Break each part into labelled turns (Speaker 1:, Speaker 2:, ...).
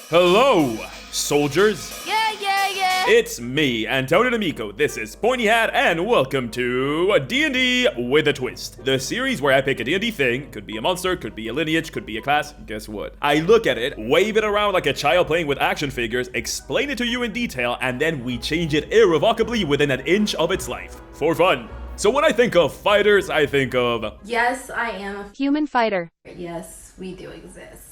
Speaker 1: Hello, soldiers.
Speaker 2: Yeah.
Speaker 1: It's me, Antonio D'Amico. This is Pointy Hat, and welcome to D&D with a Twist. The series where I pick a D&D thing, could be a monster, could be a lineage, could be a class, guess what? I look at it, wave it around like a child playing with action figures, explain it to you in detail, and then we change it irrevocably within an inch of its life. For fun. So when I think of fighters, I think of...
Speaker 2: Yes, I am a
Speaker 3: human fighter.
Speaker 2: Yes, we do exist.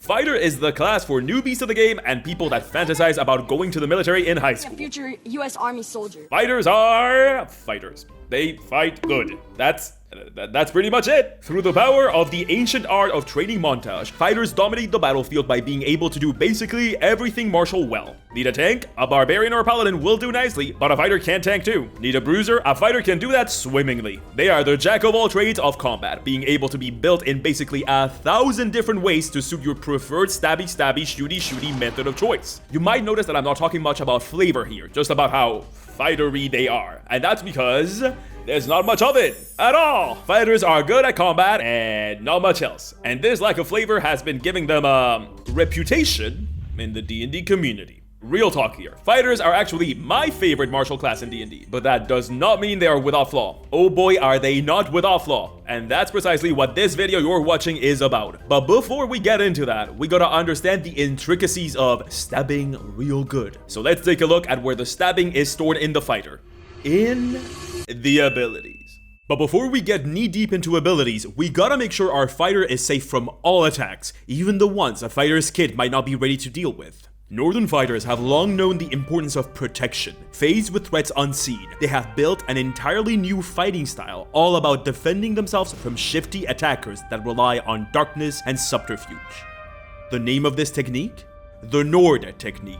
Speaker 1: Fighter is the class for newbies to the game and people that fantasize about going to the military in high school.
Speaker 4: Future U.S. Army soldier.
Speaker 1: Fighters are fighters. They fight good. That's pretty much it. Through the power of the ancient art of training montage, fighters dominate the battlefield by being able to do basically everything martial well. Need a tank? A barbarian or a paladin will do nicely, but a fighter can tank too. Need a bruiser? A fighter can do that swimmingly. They are the jack of all trades of combat, being able to be built in basically 1,000 different ways to suit your preferred stabby, shooty method of choice. You might notice that I'm not talking much about flavor here, just about how fightery they are, and that's because there's not much of it at all. Fighters are good at combat and not much else. And this lack of flavor has been giving them a reputation in the D&D community. Real talk here. Fighters are actually my favorite martial class in D&D, but that does not mean they are without flaw. Oh boy, are they not without flaw. And that's precisely what this video you're watching is about. But before we get into that, we gotta understand the intricacies of stabbing real good. So let's take a look at where the stabbing is stored in the fighter. In the abilities. But before we get knee-deep into abilities, we gotta make sure our fighter is safe from all attacks, even the ones a fighter's kit might not be ready to deal with. Northern fighters have long known the importance of protection. Faced with threats unseen, they have built an entirely new fighting style all about defending themselves from shifty attackers that rely on darkness and subterfuge. The name of this technique? The Nord technique.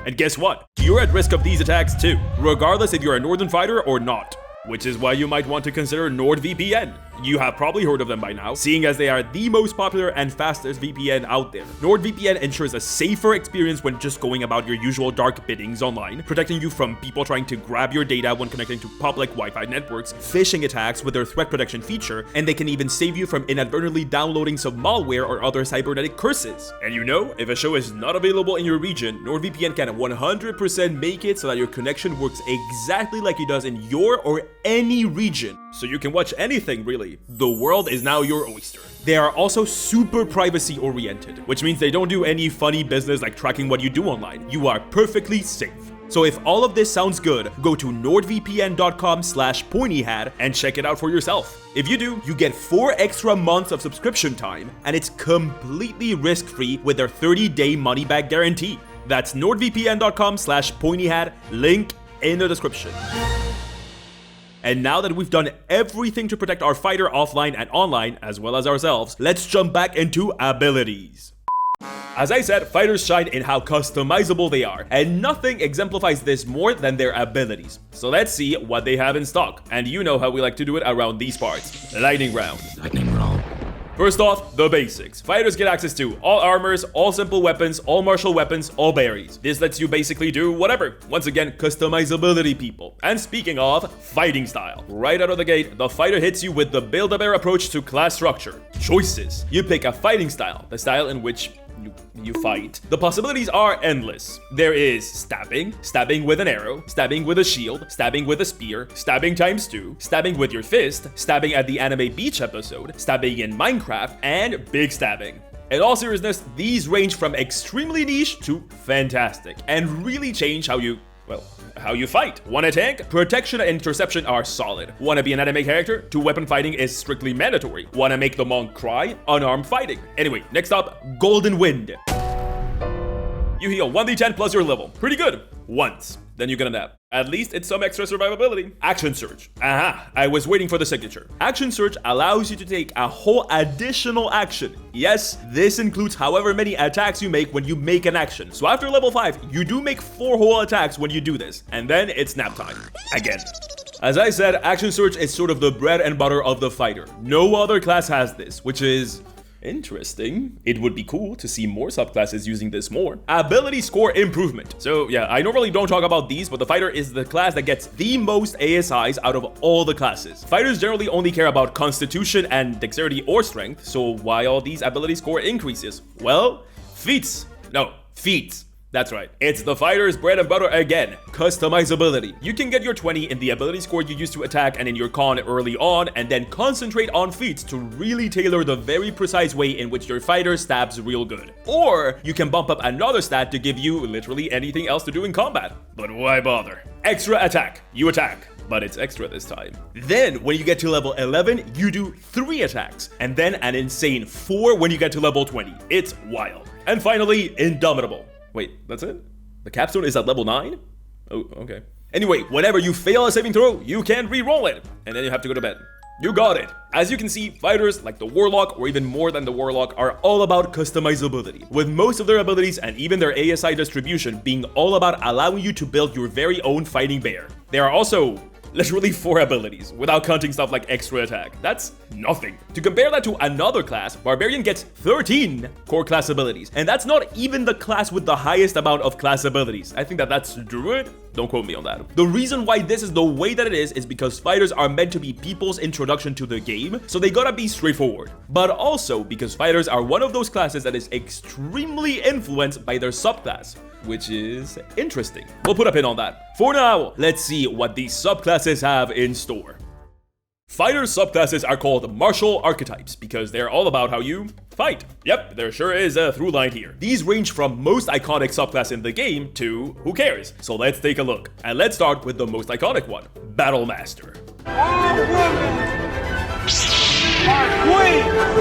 Speaker 1: And guess what? You're at risk of these attacks too, regardless if you're a Northern fighter or not. Which is why you might want to consider NordVPN. You have probably heard of them by now, seeing as they are the most popular and fastest VPN out there. NordVPN ensures a safer experience when just going about your usual dark biddings online, protecting you from people trying to grab your data when connecting to public Wi-Fi networks, phishing attacks with their threat protection feature, and they can even save you from inadvertently downloading some malware or other cybernetic curses. And you know, if a show is not available in your region, NordVPN can 100% make it so that your connection works exactly like it does in your or any region. So you can watch anything, really. The world is now your oyster. They are also super privacy oriented, which means they don't do any funny business like tracking what you do online. You are perfectly safe. So if all of this sounds good, go to nordvpn.com/pointyhat and check it out for yourself. If you do, you get 4 extra months of subscription time, and it's completely risk-free with their 30-day money-back guarantee. That's nordvpn.com/pointyhat, link in the description. And now that we've done everything to protect our fighter offline and online, as well as ourselves, let's jump back into abilities. As I said, fighters shine in how customizable they are, and nothing exemplifies this more than their abilities. So let's see what they have in stock. And you know how we like to do it around these parts. Lightning round.
Speaker 5: Lightning round.
Speaker 1: First off, the basics. Fighters get access to all armors, all simple weapons, all martial weapons, all berries. This lets you basically do whatever. Once again, customizability, people. And speaking of, fighting style. Right out of the gate, the fighter hits you with the Build-A-Bear approach to class structure. Choices. You pick a fighting style, the style in which you fight. The possibilities are endless. There is stabbing, stabbing with an arrow, stabbing with a shield, stabbing with a spear, stabbing ×2, stabbing with your fist, stabbing at the anime Beach episode, stabbing in Minecraft, and big stabbing. In all seriousness, these range from extremely niche to fantastic, and really change how you fight. Wanna tank? Protection and interception are solid. Wanna be an anime character? 2-weapon fighting is strictly mandatory. Wanna make the monk cry? Unarmed fighting. Anyway, next up, Golden Wind. You heal 1d10 plus your level. Pretty good. Once. Then you get a nap. At least it's some extra survivability. Action Surge. Aha, I was waiting for the signature. Action Surge allows you to take a whole additional action. Yes, this includes however many attacks you make when you make an action. So after level 5, you do make 4 whole attacks when you do this. And then it's nap time. Again. As I said, Action Surge is sort of the bread and butter of the fighter. No other class has this, which is Interesting. It would be cool to see more subclasses using this more. Ability score improvement. So yeah, I normally don't talk about these, but the fighter is the class that gets the most ASIs out of all the classes. Fighters generally only care about constitution and dexterity or strength, so why all these ability score increases? Well, feats. That's right. It's the fighter's bread and butter again. Customizability. You can get your 20 in the ability score you use to attack and in your con early on, and then concentrate on feats to really tailor the very precise way in which your fighter stabs real good. Or you can bump up another stat to give you literally anything else to do in combat. But why bother? Extra attack. You attack, but it's extra this time. Then, when you get to level 11, you do 3 attacks, and then an insane 4 when you get to level 20. It's wild. And finally, Indomitable. Wait, that's it? The capstone is at level 9? Oh, okay. Anyway, whenever you fail a saving throw, you can re-roll it, and then you have to go to bed. You got it. As you can see, fighters like the Warlock, or even more than the Warlock, are all about customizability, with most of their abilities and even their ASI distribution being all about allowing you to build your very own fighting bear. There are also literally 4 abilities, without counting stuff like extra attack. That's nothing. To compare that to another class, Barbarian gets 13 core class abilities, and that's not even the class with the highest amount of class abilities. I think that's Druid. Don't quote me on that. The reason why this is the way that it is because fighters are meant to be people's introduction to the game, so they gotta be straightforward. But also because fighters are one of those classes that is extremely influenced by their subclass, which is interesting. We'll put a pin on that. For now, let's see what these subclasses have in store. Fighter subclasses are called martial archetypes because they're all about how you fight. Yep, there sure is a through line here. These range from most iconic subclass in the game to who cares. So let's take a look. And let's start with the most iconic one, Battle Master.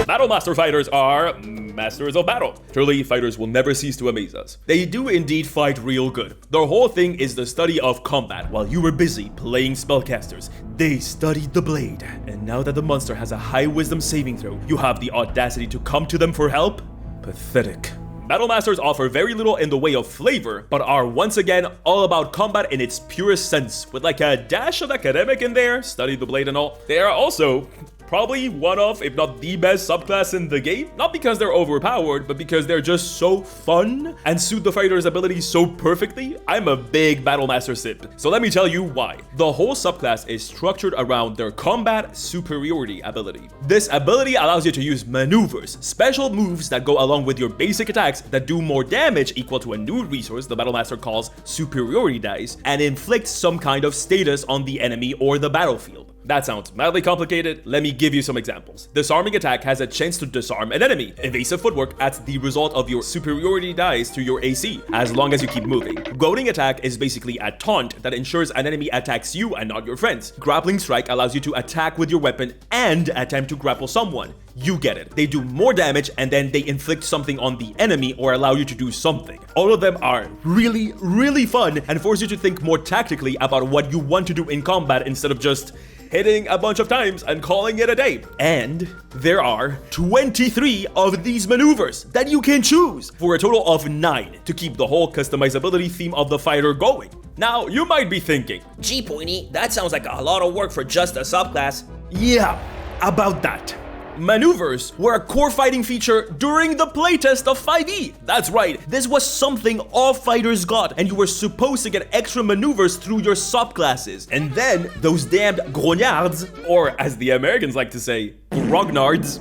Speaker 1: Battle Master fighters are masters of battle. Truly, fighters will never cease to amaze us. They do indeed fight real good. Their whole thing is the study of combat. While you were busy playing spellcasters, they studied the blade. And now that the monster has a high wisdom saving throw, you have the audacity to come to them for help? Pathetic. Battle Masters offer very little in the way of flavor, but are once again all about combat in its purest sense, with like a dash of academic in there, study the blade and all. They are also probably one of, if not the best subclass in the game. Not because they're overpowered, but because they're just so fun and suit the fighter's abilities so perfectly. I'm a big Battle Master simp, so let me tell you why. The whole subclass is structured around their combat superiority ability. This ability allows you to use maneuvers, special moves that go along with your basic attacks that do more damage equal to a new resource the Battle Master calls superiority dice, and inflict some kind of status on the enemy or the battlefield. That sounds madly complicated. Let me give you some examples. Disarming attack has a chance to disarm an enemy. Evasive footwork adds the result of your superiority dice to your AC, as long as you keep moving. Goading attack is basically a taunt that ensures an enemy attacks you and not your friends. Grappling strike allows you to attack with your weapon and attempt to grapple someone. You get it. They do more damage and then they inflict something on the enemy or allow you to do something. All of them are really, really fun and force you to think more tactically about what you want to do in combat instead of just hitting a bunch of times and calling it a day. And there are 23 of these maneuvers that you can choose for a total of 9 to keep the whole customizability theme of the fighter going. Now, you might be thinking,
Speaker 3: gee, Pointy, that sounds like a lot of work for just a subclass.
Speaker 1: yeah, about that. Maneuvers were a core fighting feature during the playtest of 5e. That's right, this was something all fighters got, and you were supposed to get extra maneuvers through your subclasses. And then those damned grognards, or as the Americans like to say, grognards,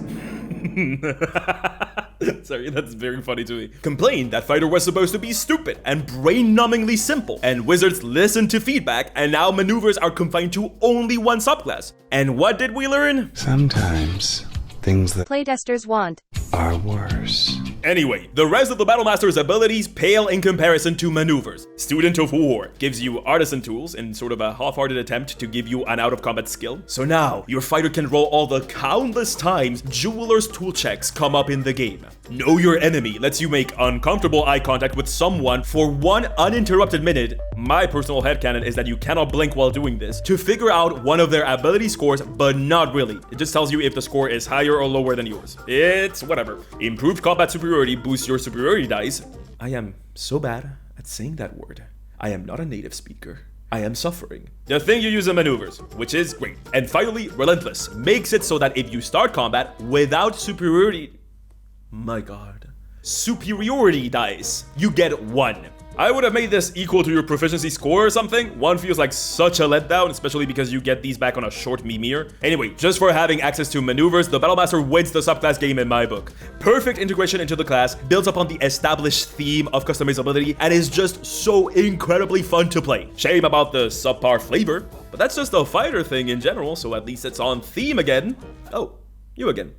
Speaker 1: sorry, that's very funny to me, complained that fighter was supposed to be stupid and brain-numbingly simple, and wizards listened to feedback, and now maneuvers are confined to only one subclass. And what did we learn?
Speaker 4: Sometimes things that
Speaker 5: playtesters want
Speaker 4: are worse.
Speaker 1: Anyway, the rest of the Battle Master's abilities pale in comparison to maneuvers. Student of War gives you artisan tools in sort of a half-hearted attempt to give you an out-of-combat skill. So now, your fighter can roll all the countless times Jeweler's tool checks come up in the game. Know Your Enemy lets you make uncomfortable eye contact with someone for 1 uninterrupted minute. My personal headcanon is that you cannot blink while doing this to figure out one of their ability scores, but not really. It just tells you if the score is higher or lower than yours. It's whatever. Improved combat superiority boosts your superiority dice. I am so bad at saying that word. I am not a native speaker. I am suffering. The thing you use in maneuvers, which is great. And finally, Relentless makes it so that if you start combat without superiority... My god. Superiority dice. You get 1. I would have made this equal to your proficiency score or something. 1 feels like such a letdown, especially because you get these back on a short Mimir. Anyway, just for having access to maneuvers, the Battlemaster wins the subclass game in my book. Perfect integration into the class, builds upon the established theme of customizability, and is just so incredibly fun to play. Shame about the subpar flavor, but that's just a fighter thing in general, so at least it's on theme again. Oh, you again.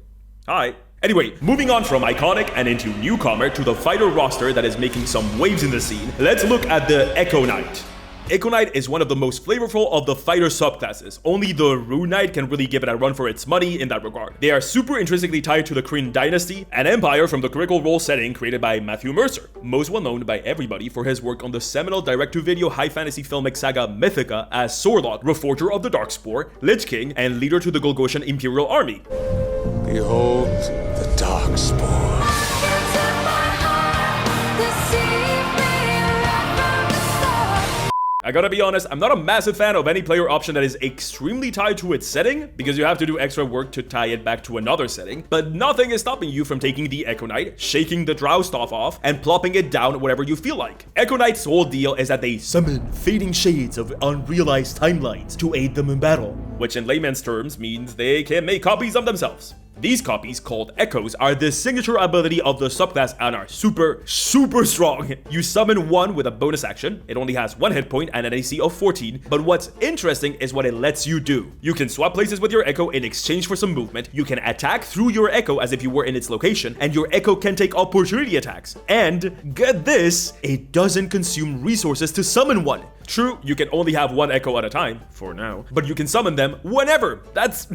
Speaker 1: Hi. Anyway, moving on from iconic and into newcomer to the fighter roster that is making some waves in the scene, let's look at the Echo Knight. Echo Knight is one of the most flavorful of the fighter subclasses. Only the Rune Knight can really give it a run for its money in that regard. They are super intrinsically tied to the Kryn dynasty, an empire from the Critical Role setting created by Matthew Mercer, most well known by everybody for his work on the seminal direct-to-video high fantasy filmic saga Mythica as Sorloth, Reforger of the Darkspore, Lich King, and leader to the Golgothian Imperial Army.
Speaker 4: Behold the Darkspore.
Speaker 1: I gotta be honest, I'm not a massive fan of any player option that is extremely tied to its setting, because you have to do extra work to tie it back to another setting, but nothing is stopping you from taking the Echo Knight, shaking the Drow stuff off, and plopping it down wherever you feel like. Echo Knight's whole deal is that they summon fading shades of unrealized timelines to aid them in battle, which in layman's terms means they can make copies of themselves. These copies, called Echoes, are the signature ability of the subclass and are super strong. You summon one with a bonus action. It only has 1 hit point and an AC of 14, but what's interesting is what it lets you do. You can swap places with your Echo in exchange for some movement, you can attack through your Echo as if you were in its location, and your Echo can take opportunity attacks. And, get this, it doesn't consume resources to summon one. True, you can only have 1 Echo at a time, for now, but you can summon them whenever. That's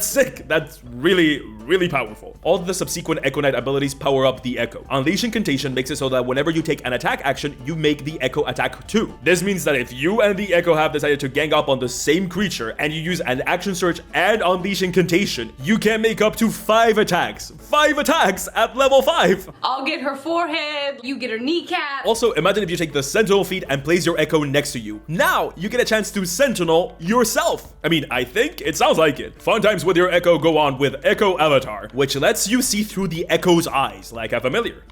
Speaker 1: sick. That's really powerful. All the subsequent Echo Knight abilities power up the Echo. Unleash Incantation makes it so that whenever you take an attack action, you make the Echo attack too. This means that if you and the Echo have decided to gang up on the same creature and you use an action surge and Unleash Incantation, you can make up to 5 attacks. 5 attacks at level 5!
Speaker 2: I'll get her forehead, you get her kneecap.
Speaker 1: Also, imagine if you take the Sentinel feat and place your Echo next to you. Now, you get a chance to Sentinel yourself. I mean, I think it sounds like it. Fun times with your Echo go on with Echo Avatar, which lets you see through the Echo's eyes, like a familiar.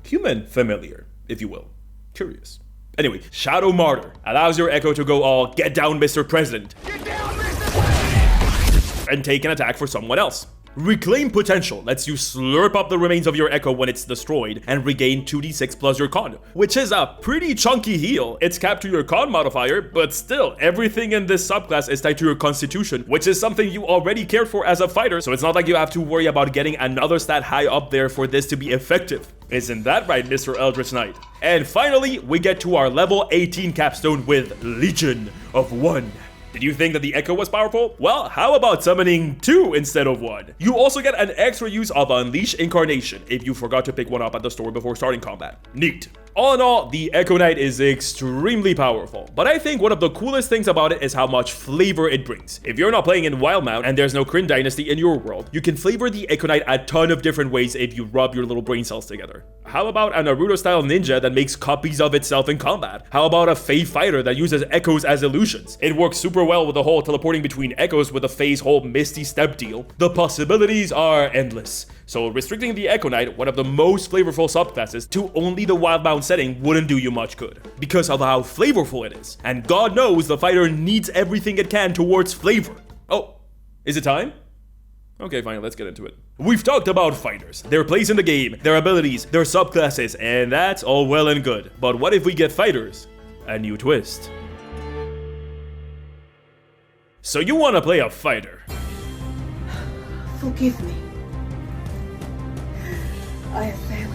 Speaker 1: Human familiar, if you will. Curious. Anyway, Shadow Martyr allows your Echo to go all, get down, Mr. President. Get down, Mr. President! And take an attack for someone else. Reclaim Potential lets you slurp up the remains of your Echo when it's destroyed and regain 2d6 plus your con, which is a pretty chunky heal. It's capped to your con modifier, but still, everything in this subclass is tied to your constitution, which is something you already cared for as a fighter, so it's not like you have to worry about getting another stat high up there for this to be effective. Isn't that right, Mr. Eldritch Knight? And finally, we get to our level 18 capstone with Legion of One. Did you think that the Echo was powerful? Well, how about summoning 2 instead of 1? You also get an extra use of Unleash Incarnation if you forgot to pick one up at the store before starting combat. Neat. All in all, the Echo Knight is extremely powerful, but I think one of the coolest things about it is how much flavor it brings. If you're not playing in Wildmount and there's no Kryn dynasty in your world, you can flavor the Echo Knight a ton of different ways if you rub your little brain cells together. How about a Naruto-style ninja that makes copies of itself in combat? How about a Fey fighter that uses echoes as illusions? It works super well with the whole teleporting between echoes with the Fey's whole Misty Step deal. The possibilities are endless. So restricting the Echo Knight, one of the most flavorful subclasses, to only the Wildbound setting wouldn't do you much good, because of how flavorful it is. And God knows the fighter needs everything it can towards flavor. Oh, is it time? Okay, fine, let's get into it. We've talked about fighters, their place in the game, their abilities, their subclasses, and that's all well and good. But what if we get fighters a new twist? So you want to play a fighter?
Speaker 5: Forgive me. I have failed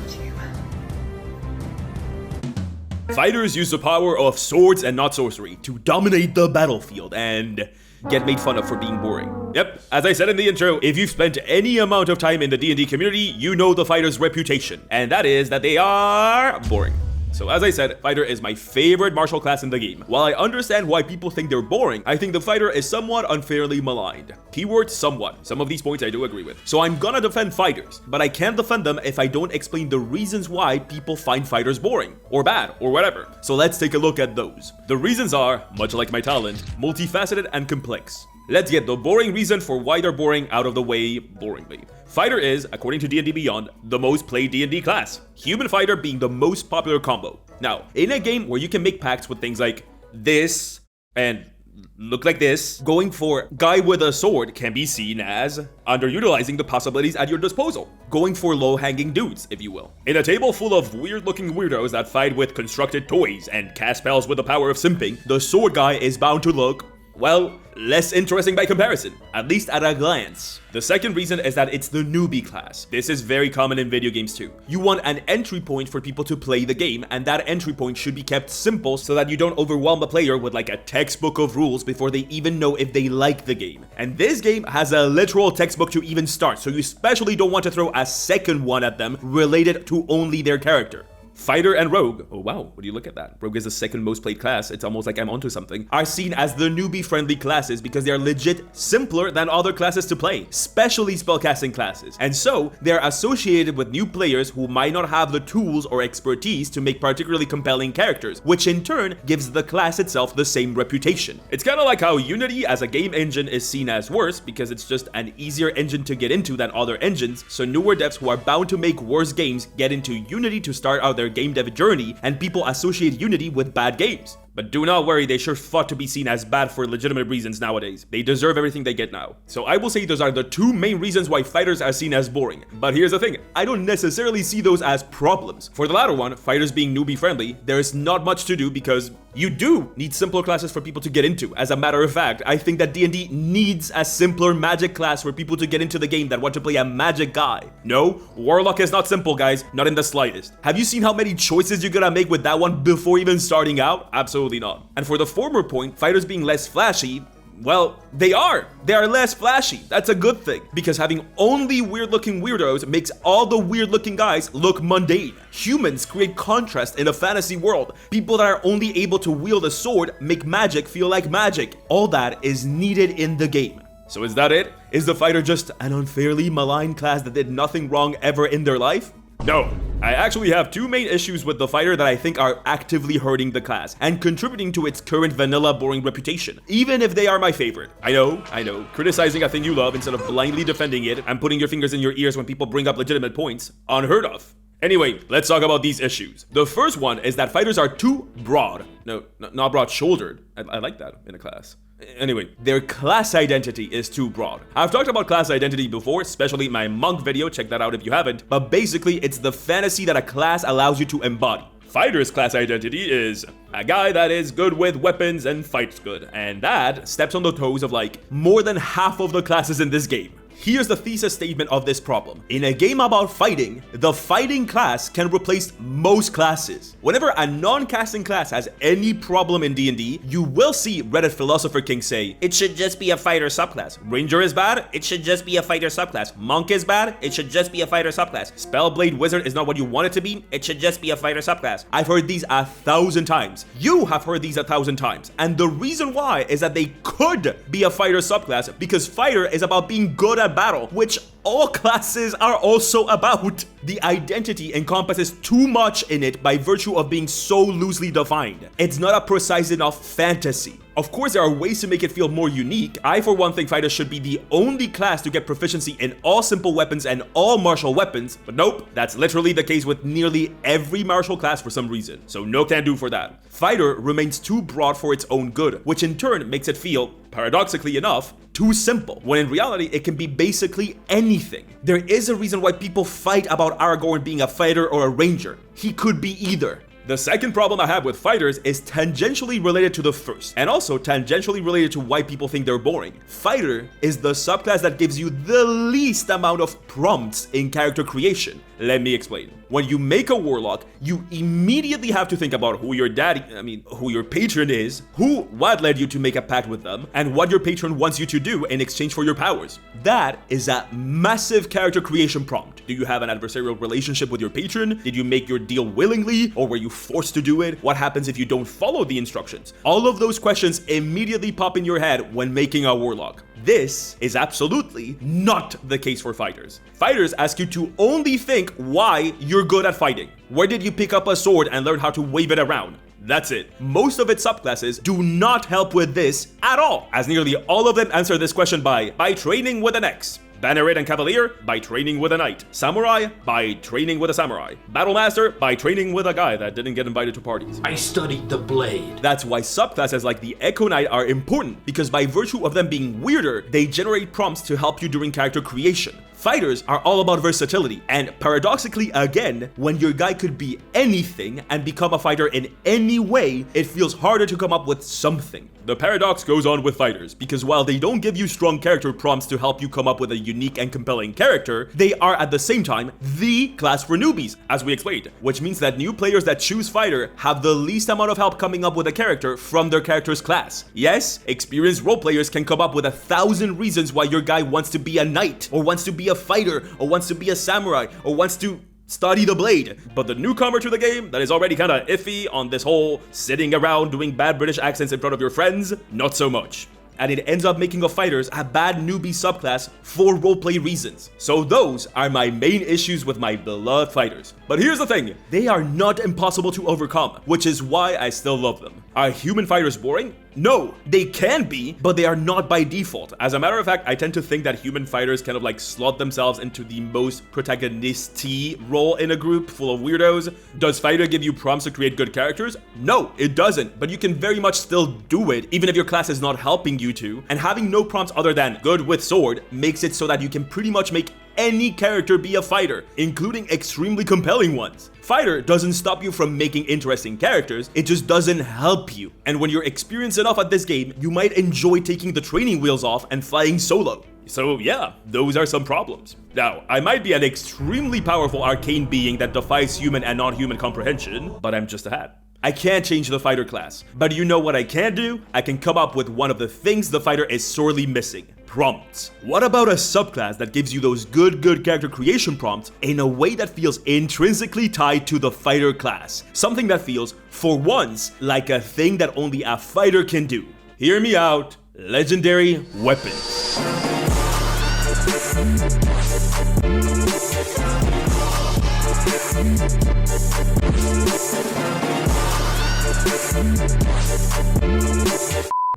Speaker 5: you.
Speaker 1: Fighters use the power of swords and not sorcery to dominate the battlefield and get made fun of for being boring. Yep, as I said in the intro, if you've spent any amount of time in the D&D community, you know the fighter's reputation, and that is that they are boring. So as I said, fighter is my favorite martial class in the game. While I understand why people think they're boring, I think the fighter is somewhat unfairly maligned. Keyword somewhat. Some of these points I do agree with. So I'm gonna defend fighters, but I can't defend them if I don't explain the reasons why people find fighters boring, or bad, or whatever. So let's take a look at those. The reasons are, much like my talent, multifaceted and complex. Let's get the boring reason for why they're boring out of the way boringly. Fighter is, according to D&D Beyond, the most played D&D class, Human Fighter being the most popular combo. Now, in a game where you can make pacts with things like this and look like this, going for guy with a sword can be seen as underutilizing the possibilities at your disposal. Going for low-hanging dudes, if you will. In a table full of weird-looking weirdos that fight with constructed toys and cast spells with the power of simping, the sword guy is bound to look, well, less interesting by comparison, at least at a glance. The second reason is that it's the newbie class. This is very common in video games too. You want an entry point for people to play the game, and that entry point should be kept simple so that you don't overwhelm a player with like a textbook of rules before they even know if they like the game. And this game has a literal textbook to even start, so you especially don't want to throw a second one at them related to only their character. Fighter and Rogue, oh wow, would you look at that? Rogue is the second most played class, it's almost like I'm onto something, are seen as the newbie-friendly classes because they are legit simpler than other classes to play, especially spellcasting classes. And so, they're associated with new players who might not have the tools or expertise to make particularly compelling characters, which in turn gives the class itself the same reputation. It's kind of like how Unity as a game engine is seen as worse because it's just an easier engine to get into than other engines, so newer devs who are bound to make worse games get into Unity to start out their game dev journey, and people associate Unity with bad games. But do not worry, they sure fought to be seen as bad for legitimate reasons nowadays. They deserve everything they get now. So I will say those are the two main reasons why fighters are seen as boring. But here's the thing, I don't necessarily see those as problems. For the latter one, fighters being newbie friendly, there's not much to do because you do need simpler classes for people to get into. As a matter of fact, I think that D&D needs a simpler magic class for people to get into the game that want to play a magic guy. No, Warlock is not simple, guys, not in the slightest. Have you seen how many choices you're gonna make with that one before even starting out? Absolutely not. And for the former point, fighters being less flashy, well, they are less flashy. That's a good thing, because having only weird-looking weirdos makes all the weird-looking guys look mundane. Humans create contrast in a fantasy world. People that are only able to wield a sword make magic feel like magic. All that is needed in the game. So is that it? Is the fighter just an unfairly maligned class that did nothing wrong ever in their life? No, I actually have two main issues with the fighter that I think are actively hurting the class and contributing to its current vanilla boring reputation, even if they are my favorite. I know, criticizing a thing you love instead of blindly defending it and putting your fingers in your ears when people bring up legitimate points, unheard of. Anyway, let's talk about these issues. The first one is that fighters are too broad. No, not broad-shouldered. I like that in a class. Anyway, their class identity is too broad. I've talked about class identity before, especially in my monk video, check that out if you haven't, but basically it's the fantasy that a class allows you to embody. Fighter's class identity is a guy that is good with weapons and fights good, and that steps on the toes of like more than half of the classes in this game. Here's the thesis statement of this problem. In a game about fighting, the fighting class can replace most classes. Whenever a non-casting class has any problem in D&D, you will see Reddit Philosopher King say,
Speaker 3: It should just be a fighter subclass.
Speaker 1: Ranger is bad,
Speaker 3: It should just be a fighter subclass.
Speaker 1: Monk is bad,
Speaker 3: It should just be a fighter subclass.
Speaker 1: Spellblade Wizard is not what you want it to be,
Speaker 3: It should just be a fighter subclass.
Speaker 1: I've heard these 1,000 times. You have heard these 1,000 times. And the reason why is that they could be a fighter subclass because fighter is about being good at battle, which all classes are also about. The identity encompasses too much in it by virtue of being so loosely defined. It's not a precise enough fantasy. Of course, there are ways to make it feel more unique. I, for one, think fighters should be the only class to get proficiency in all simple weapons and all martial weapons, but nope, that's literally the case with nearly every martial class for some reason. So no can do for that. Fighter remains too broad for its own good, which in turn makes it feel, paradoxically enough, too simple, when in reality it can be basically anything. There is a reason why people fight about Aragorn being a fighter or a ranger. He could be either. The second problem I have with fighters is tangentially related to the first, and also tangentially related to why people think they're boring. Fighter is the subclass that gives you the least amount of prompts in character creation. Let me explain. When you make a warlock, you immediately have to think about who your who your patron is, what led you to make a pact with them, and what your patron wants you to do in exchange for your powers. That is a massive character creation prompt. Do you have an adversarial relationship with your patron? Did you make your deal willingly, or were you forced to do it? What happens if you don't follow the instructions? All of those questions immediately pop in your head when making a warlock. This is absolutely not the case for fighters. Fighters ask you to only think why you're good at fighting. Where did you pick up a sword and learn how to wave it around? That's it. Most of its subclasses do not help with this at all, as nearly all of them answer this question by training with an X. Banneret and Cavalier, by training with a knight. Samurai, by training with a samurai. Battlemaster, by training with a guy that didn't get invited to parties.
Speaker 6: I studied the blade.
Speaker 1: That's why subclasses like the Echo Knight are important, because by virtue of them being weirder, they generate prompts to help you during character creation. Fighters are all about versatility, and paradoxically again, when your guy could be anything and become a fighter in any way, it feels harder to come up with something. The paradox goes on with fighters, because while they don't give you strong character prompts to help you come up with a unique and compelling character, they are at the same time the class for newbies, as we explained, which means that new players that choose fighter have the least amount of help coming up with a character from their character's class. Yes, experienced role players can come up with 1,000 reasons why your guy wants to be a knight, or wants to be a fighter, or wants to be a samurai, or wants to study the blade. But the newcomer to the game that is already kinda iffy on this whole sitting around doing bad British accents in front of your friends, not so much. And it ends up making of fighters a bad newbie subclass for roleplay reasons. So those are my main issues with my beloved fighters. But here's the thing, they are not impossible to overcome, which is why I still love them. Are human fighters boring? No, they can be, but they are not by default. As a matter of fact, I tend to think that human fighters kind of like slot themselves into the most protagonist-y role in a group full of weirdos. Does fighter give you prompts to create good characters? No, it doesn't, but you can very much still do it, even if your class is not helping you to. And having no prompts other than good with sword makes it so that you can pretty much make any character be a fighter, including extremely compelling ones. Fighter doesn't stop you from making interesting characters, it just doesn't help you. And when you're experienced enough at this game, you might enjoy taking the training wheels off and flying solo. So yeah, those are some problems. Now, I might be an extremely powerful arcane being that defies human and non-human comprehension, but I'm just a hat. I can't change the fighter class, but you know what I can do? I can come up with one of the things the fighter is sorely missing. Prompts. What about a subclass that gives you those good character creation prompts in a way that feels intrinsically tied to the fighter class? Something that feels, for once, like a thing that only a fighter can do. Hear me out. Legendary weapons.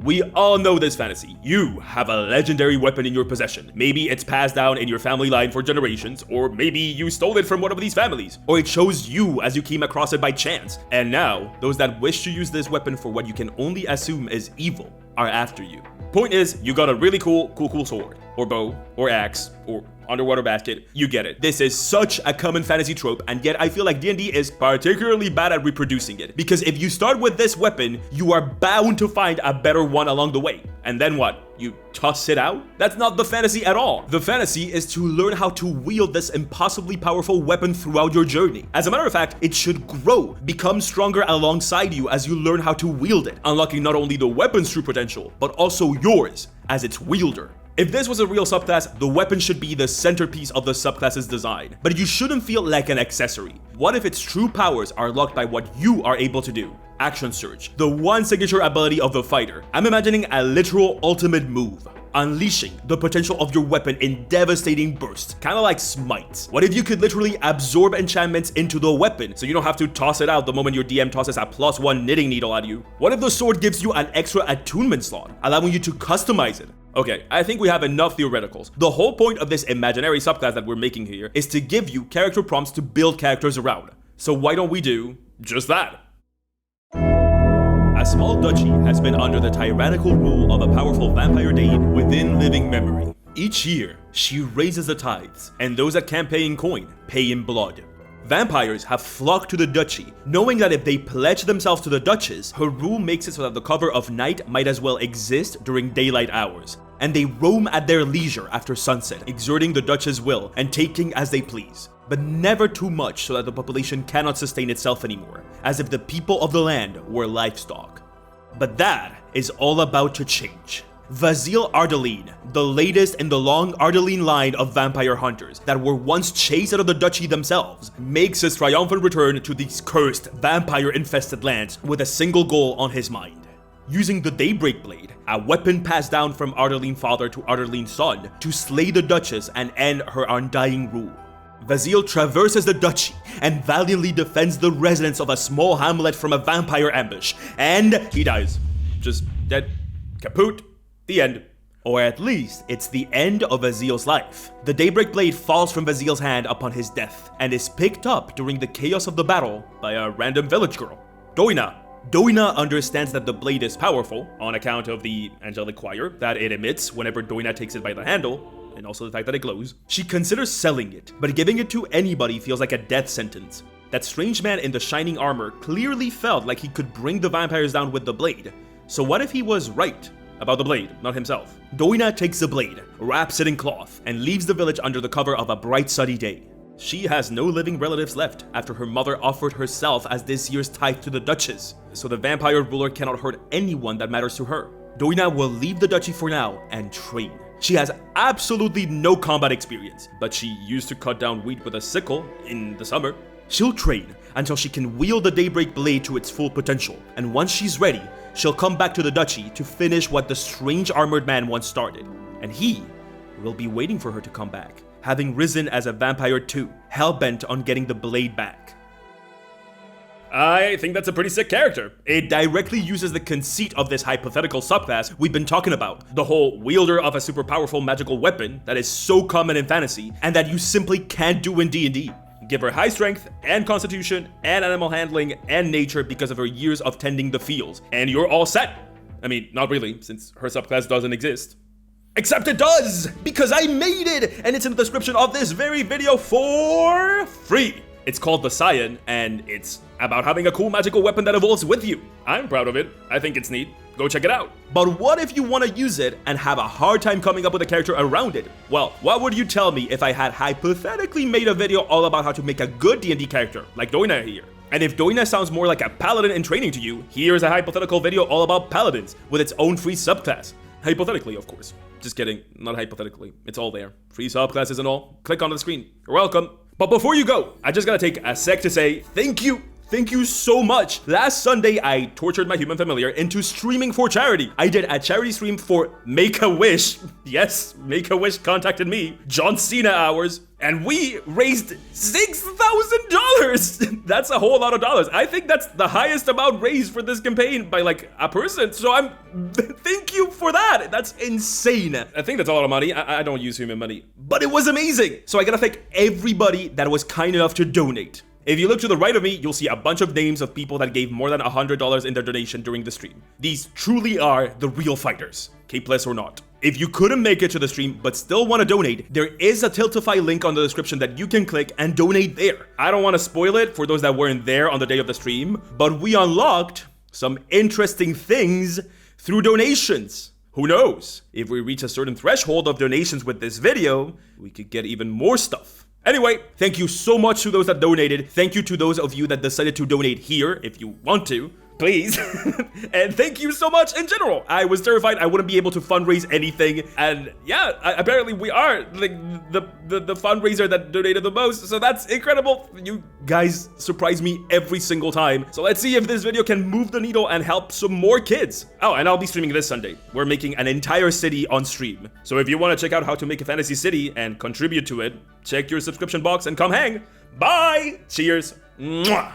Speaker 1: We all know this fantasy. You have a legendary weapon in your possession. Maybe it's passed down in your family line for generations, or maybe you stole it from one of these families, or it chose you as you came across it by chance. And now, those that wish to use this weapon for what you can only assume is evil are after you. Point is, you got a really cool sword, or bow, or axe, or underwater basket, you get it. This is such a common fantasy trope, and yet I feel like D&D is particularly bad at reproducing it. Because if you start with this weapon, you are bound to find a better one along the way. And then what? You toss it out? That's not the fantasy at all. The fantasy is to learn how to wield this impossibly powerful weapon throughout your journey. As a matter of fact, it should grow, become stronger alongside you as you learn how to wield it, unlocking not only the weapon's true potential, but also yours as its wielder. If this was a real subclass, the weapon should be the centerpiece of the subclass's design, but you shouldn't feel like an accessory. What if its true powers are locked by what you are able to do? Action Surge, the one signature ability of the fighter. I'm imagining a literal ultimate move, unleashing the potential of your weapon in devastating bursts, kind of like Smite. What if you could literally absorb enchantments into the weapon, so you don't have to toss it out the moment your DM tosses a +1 knitting needle at you? What if the sword gives you an extra attunement slot, allowing you to customize it? Okay, I think we have enough theoreticals. The whole point of this imaginary subclass that we're making here is to give you character prompts to build characters around. So why don't we do just that? A small duchy has been under the tyrannical rule of a powerful vampire dame within living memory. Each year, she raises the tithes, and those that can't pay in coin, pay in blood. Vampires have flocked to the duchy, knowing that if they pledge themselves to the duchess, her rule makes it so that the cover of night might as well exist during daylight hours, and they roam at their leisure after sunset, exerting the duchess' will and taking as they please. But never too much so that the population cannot sustain itself anymore, as if the people of the land were livestock. But that is all about to change. Vasil Ardaline, the latest in the long Ardaline line of vampire hunters that were once chased out of the duchy themselves, makes his triumphant return to these cursed, vampire-infested lands with a single goal on his mind. Using the Daybreak Blade, a weapon passed down from Ardaline father to Ardaline son, to slay the duchess and end her undying rule. Vasil traverses the duchy and valiantly defends the residents of a small hamlet from a vampire ambush, and he dies. Just dead. Kaput. The end. Or at least, it's the end of Azil's life. The Daybreak Blade falls from Azil's hand upon his death, and is picked up during the chaos of the battle by a random village girl, Doina. Doina understands that the blade is powerful, on account of the angelic choir that it emits whenever Doina takes it by the handle, and also the fact that it glows. She considers selling it, but giving it to anybody feels like a death sentence. That strange man in the shining armor clearly felt like he could bring the vampires down with the blade. So what if he was right about the blade, not himself? Doina takes the blade, wraps it in cloth, and leaves the village under the cover of a bright sunny day. She has no living relatives left after her mother offered herself as this year's tithe to the Duchess, so the vampire ruler cannot hurt anyone that matters to her. Doina will leave the duchy for now and train. She has absolutely no combat experience, but she used to cut down wheat with a sickle in the summer. She'll train until she can wield the Daybreak Blade to its full potential, and once she's ready, she'll come back to the duchy to finish what the strange armored man once started. And he will be waiting for her to come back, having risen as a vampire too, hell-bent on getting the blade back. I think that's a pretty sick character. It directly uses the conceit of this hypothetical subclass we've been talking about. The whole wielder of a super powerful magical weapon that is so common in fantasy, and that you simply can't do in D&D. Give her high strength and constitution and animal handling and nature because of her years of tending the fields, and you're all set. I mean, not really, since her subclass doesn't exist. Except it does, because I made it, and it's in the description of this very video for free. It's called the Scion, and it's about having a cool magical weapon that evolves with you. I'm proud of it. I think it's neat. Go check it out. But what if you want to use it and have a hard time coming up with a character around it? Well, what would you tell me if I had hypothetically made a video all about how to make a good D&D character, like Doina here? And if Doina sounds more like a paladin in training to you, here's a hypothetical video all about paladins, with its own free subclass. Hypothetically, of course. Just kidding, not hypothetically. It's all there. Free subclasses and all. Click on the screen. You're welcome. But before you go, I just gotta take a sec to say thank you. Thank you so much. Last Sunday, I tortured my human familiar into streaming for charity. I did a charity stream for Make-A-Wish. Yes, Make-A-Wish contacted me. John Cena hours. And we raised $6,000. That's a whole lot of dollars. I think that's the highest amount raised for this campaign by like a person. So thank you for that. That's insane. I think that's a lot of money. I don't use human money, but it was amazing. So I gotta thank everybody that was kind enough to donate. If you look to the right of me, you'll see a bunch of names of people that gave more than $100 in their donation during the stream. These truly are the real fighters, Capeless or not. If you couldn't make it to the stream but still want to donate, there is a Tiltify link on the description that you can click and donate there. I don't want to spoil it for those that weren't there on the day of the stream, but we unlocked some interesting things through donations. Who knows? If we reach a certain threshold of donations with this video, we could get even more stuff. Anyway, thank you so much to those that donated. Thank you to those of you that decided to donate here if you want to. Please. And thank you so much in general. I was terrified I wouldn't be able to fundraise anything. And yeah, apparently we are like the fundraiser that donated the most. So that's incredible. You guys surprise me every single time. So let's see if this video can move the needle and help some more kids. Oh, and I'll be streaming this Sunday. We're making an entire city on stream. So if you want to check out how to make a fantasy city and contribute to it, check your subscription box and come hang. Bye. Cheers. Mwah.